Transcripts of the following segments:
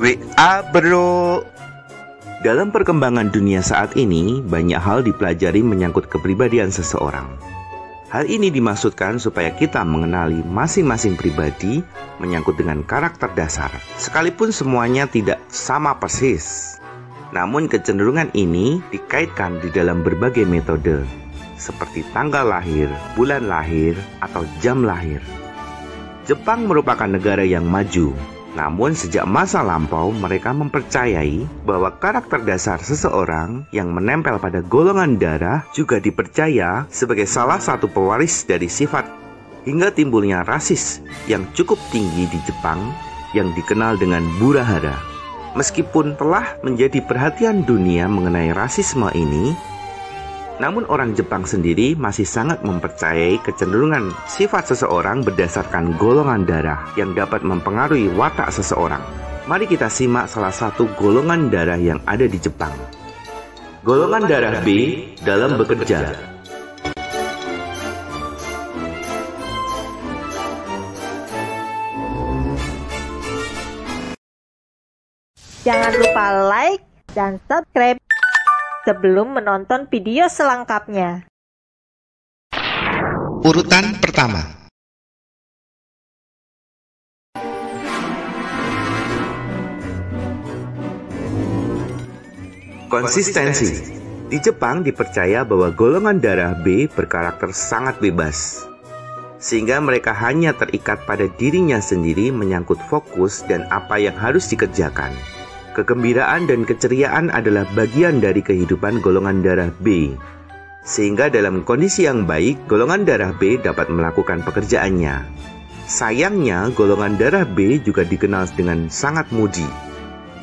WA bro. Dalam perkembangan dunia saat ini, banyak hal dipelajari menyangkut kepribadian seseorang. Hal ini dimaksudkan supaya kita mengenali masing-masing pribadi menyangkut dengan karakter dasar. Sekalipun semuanya tidak sama persis, namun kecenderungan ini dikaitkan di dalam berbagai metode, seperti tanggal lahir, bulan lahir, atau jam lahir. Jepang merupakan negara yang maju. Namun sejak masa lampau mereka mempercayai bahwa karakter dasar seseorang yang menempel pada golongan darah juga dipercaya sebagai salah satu pewaris dari sifat, hingga timbulnya rasis yang cukup tinggi di Jepang yang dikenal dengan Burahara. Meskipun telah menjadi perhatian dunia mengenai rasisme ini, namun orang Jepang sendiri masih sangat mempercayai kecenderungan sifat seseorang berdasarkan golongan darah yang dapat mempengaruhi watak seseorang. Mari kita simak salah satu golongan darah yang ada di Jepang. Golongan darah B dalam bekerja. Jangan lupa like dan subscribe sebelum menonton video selengkapnya. Urutan pertama. Konsistensi. Di Jepang dipercaya bahwa golongan darah B berkarakter sangat bebas, sehingga mereka hanya terikat pada dirinya sendiri menyangkut fokus dan apa yang harus dikerjakan. Kegembiraan dan keceriaan adalah bagian dari kehidupan golongan darah B. Sehingga dalam kondisi yang baik, golongan darah B dapat melakukan pekerjaannya. Sayangnya, golongan darah B juga dikenal dengan sangat moody.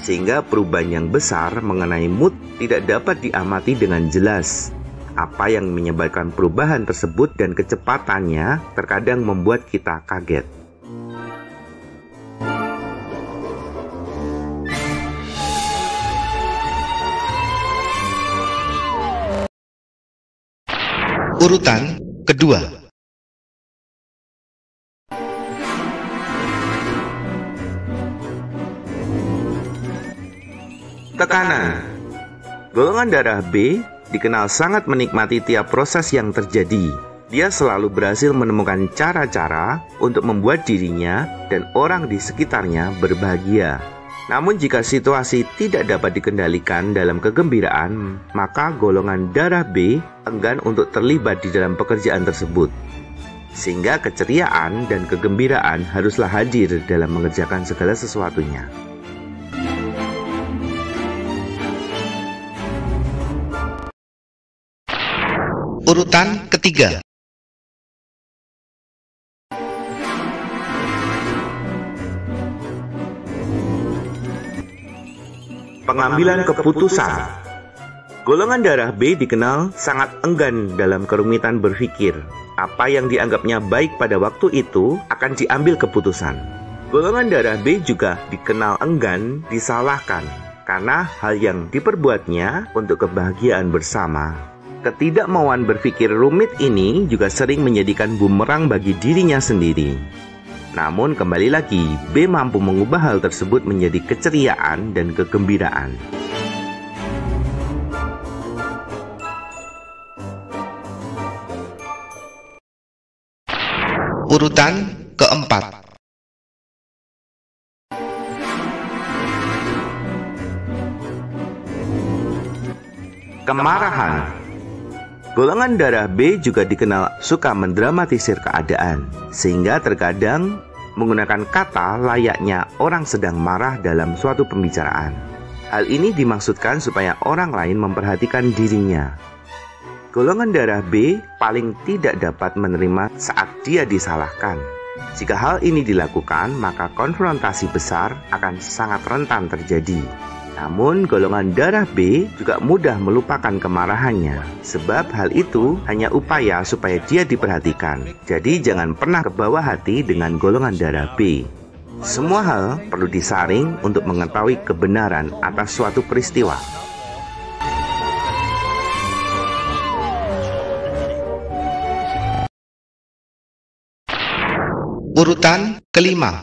Sehingga perubahan yang besar mengenai mood tidak dapat diamati dengan jelas. Apa yang menyebabkan perubahan tersebut dan kecepatannya terkadang membuat kita kaget. Urutan kedua. Tekanan. Golongan darah B dikenal sangat menikmati tiap proses yang terjadi. Dia selalu berhasil menemukan cara-cara untuk membuat dirinya dan orang di sekitarnya berbahagia. Namun jika situasi tidak dapat dikendalikan dalam kegembiraan, maka golongan darah B enggan untuk terlibat di dalam pekerjaan tersebut. Sehingga keceriaan dan kegembiraan haruslah hadir dalam mengerjakan segala sesuatunya. Urutan ketiga. Pengambilan keputusan. Golongan darah B dikenal sangat enggan dalam kerumitan berpikir. Apa yang dianggapnya baik pada waktu itu akan diambil keputusan. Golongan darah B juga dikenal enggan disalahkan karena hal yang diperbuatnya untuk kebahagiaan bersama. Ketidakmauan berpikir rumit ini juga sering menjadikan bumerang bagi dirinya sendiri. Namun kembali lagi, B mampu mengubah hal tersebut menjadi keceriaan dan kegembiraan. Urutan keempat. Kemarahan. Golongan darah B juga dikenal suka mendramatisir keadaan, sehingga terkadang menggunakan kata layaknya orang sedang marah dalam suatu pembicaraan. Hal ini dimaksudkan supaya orang lain memperhatikan dirinya. Golongan darah B paling tidak dapat menerima saat dia disalahkan. Jika hal ini dilakukan, maka konfrontasi besar akan sangat rentan terjadi. Namun, golongan darah B juga mudah melupakan kemarahannya, sebab hal itu hanya upaya supaya dia diperhatikan. Jadi, jangan pernah kebawa hati dengan golongan darah B. Semua hal perlu disaring untuk mengetahui kebenaran atas suatu peristiwa. Urutan kelima.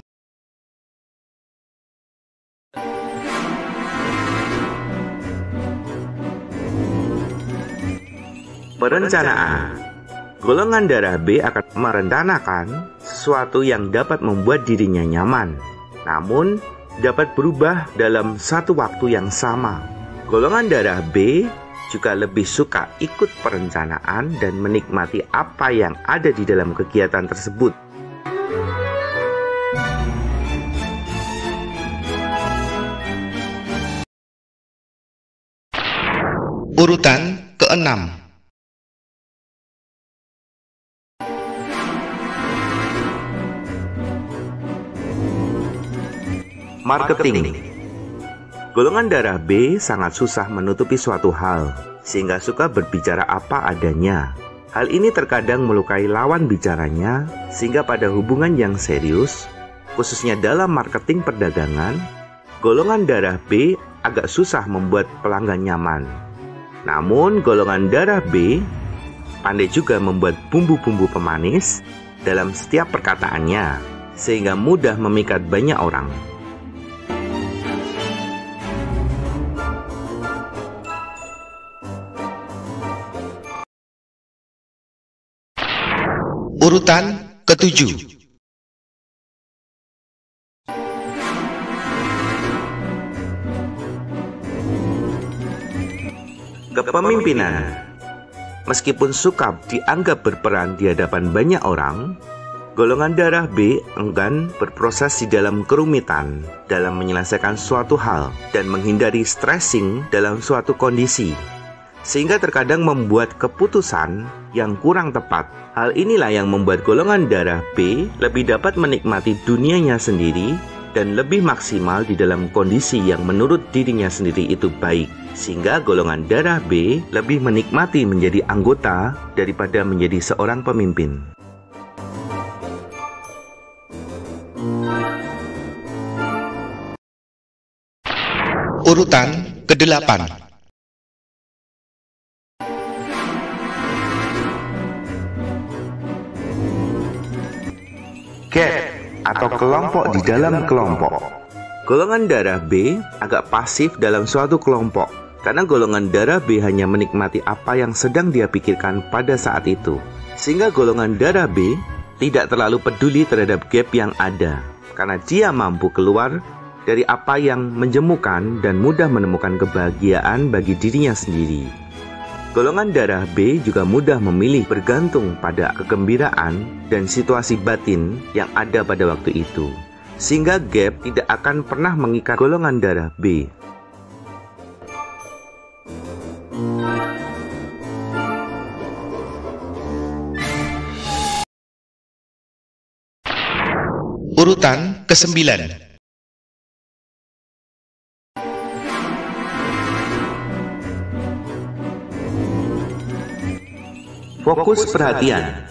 Perencanaan. Golongan darah B akan merencanakan sesuatu yang dapat membuat dirinya nyaman, namun dapat berubah dalam satu waktu yang sama. Golongan darah B juga lebih suka ikut perencanaan dan menikmati apa yang ada di dalam kegiatan tersebut. Urutan ke-6. Marketing. Golongan darah B sangat susah menutupi suatu hal, sehingga suka berbicara apa adanya. Hal ini terkadang melukai lawan bicaranya, sehingga pada hubungan yang serius, khususnya dalam marketing perdagangan, golongan darah B agak susah membuat pelanggan nyaman. Namun, golongan darah B pandai juga membuat bumbu-bumbu pemanis dalam setiap perkataannya, sehingga mudah memikat banyak orang. Urutan ke-7. Kepemimpinan. Meskipun suka dianggap berperan di hadapan banyak orang, golongan darah B enggan berproses di dalam kerumitan dalam menyelesaikan suatu hal dan menghindari stressing dalam suatu kondisi, sehingga terkadang membuat keputusan yang kurang tepat. Hal inilah yang membuat golongan darah B lebih dapat menikmati dunianya sendiri dan lebih maksimal di dalam kondisi yang menurut dirinya sendiri itu baik, sehingga golongan darah B lebih menikmati menjadi anggota daripada menjadi seorang pemimpin. Urutan ke-8. Gap atau kelompok di dalam kelompok. Golongan darah B agak pasif dalam suatu kelompok karena golongan darah B hanya menikmati apa yang sedang dia pikirkan pada saat itu, sehingga golongan darah B tidak terlalu peduli terhadap gap yang ada karena dia mampu keluar dari apa yang menjemukan dan mudah menemukan kebahagiaan bagi dirinya sendiri. Golongan darah B juga mudah memilih bergantung pada kegembiraan dan situasi batin yang ada pada waktu itu, sehingga gap tidak akan pernah mengikat golongan darah B. Urutan ke-9. Fokus perhatian.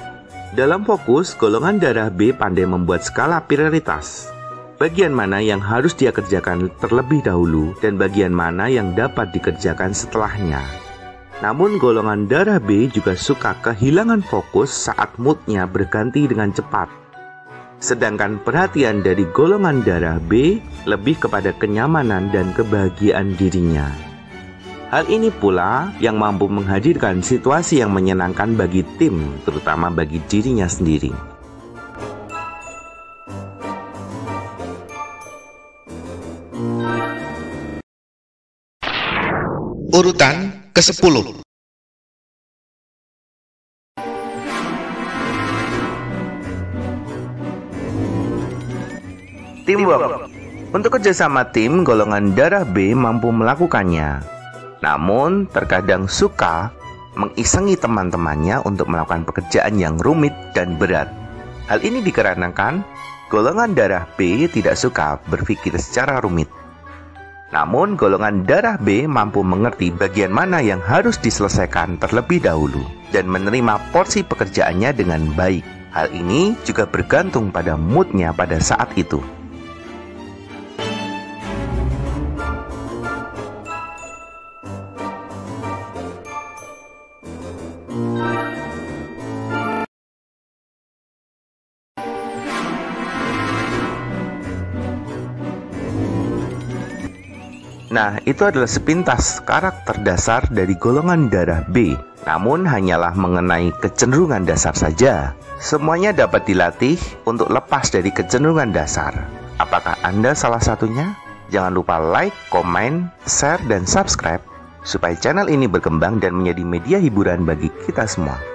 Dalam fokus, golongan darah B pandai membuat skala prioritas. Bagian mana yang harus dia kerjakan terlebih dahulu dan bagian mana yang dapat dikerjakan setelahnya. Namun golongan darah B juga suka kehilangan fokus saat moodnya berganti dengan cepat. Sedangkan perhatian dari golongan darah B lebih kepada kenyamanan dan kebahagiaan dirinya. Hal ini pula yang mampu menghadirkan situasi yang menyenangkan bagi tim, terutama bagi dirinya sendiri. Urutan ke-10. Teamwork. Untuk kerjasama tim, golongan darah B mampu melakukannya. Namun, terkadang suka mengisengi teman-temannya untuk melakukan pekerjaan yang rumit dan berat. Hal ini dikarenakan golongan darah B tidak suka berpikir secara rumit. Namun, golongan darah B mampu mengerti bagian mana yang harus diselesaikan terlebih dahulu dan menerima porsi pekerjaannya dengan baik. Hal ini juga bergantung pada moodnya pada saat itu. Nah, itu adalah sepintas karakter dasar dari golongan darah B. Namun hanyalah mengenai kecenderungan dasar saja. Semuanya dapat dilatih untuk lepas dari kecenderungan dasar. Apakah Anda salah satunya? Jangan lupa like, komen, share, dan subscribe supaya channel ini berkembang dan menjadi media hiburan bagi kita semua.